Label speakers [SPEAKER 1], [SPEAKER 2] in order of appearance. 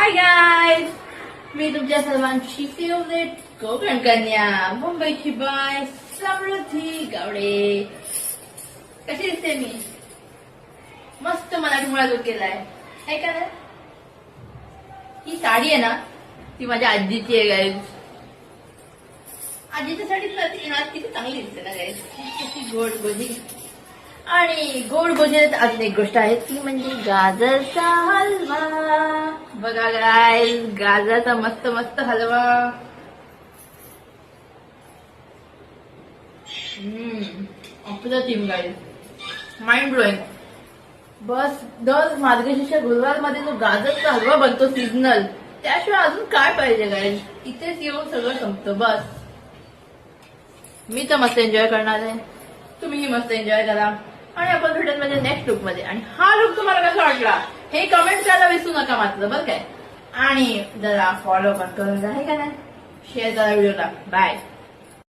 [SPEAKER 1] Hi guys, मी तुमच्या सर्वांची favourite Konkan Kanya मुंबईची बाय समृद्धी गावडे. कशी दिसते मी? मस्त मराठी मुळा लुक केलाय आहे का नाही? ही साडी आहे ना, ती माझ्या आजीची आहे गाईज. आजीच्या साडीत ना ती किती चांगली दिसते ना गाईज, किती गोड गोजी. आणि गोड गोजीत अजून एक गोष्ट आहे ती म्हणजे गाजरचा हलवा. बघा गाईज, गाजरचा मस्त मस्त हलवा. अप्रतिम गाईज, माइंड ब्लोईंग. बस दर मार्गशीर्ष गुरुवारमध्ये जो गाजरचा हलवा बनतो सीझनल, त्याशिवाय अजून काय पाहिजे गाईज. इथेच येऊन सगळं संपतं. बस मी तर मस्त एन्जॉय करणार आहे, तुम्हीही मस्त एन्जॉय करा. आणि आपण भेटत म्हणजे नेक्स्ट लुक मध्ये. आणि हा लुक तुम्हाला कसा वाटला हे कमेंट करायला विसरू नका मात्र, बरं काय. आणि जरा फॉलो पण करून जा, हे का नाही. शेअर करा व्हिडिओला. बाय.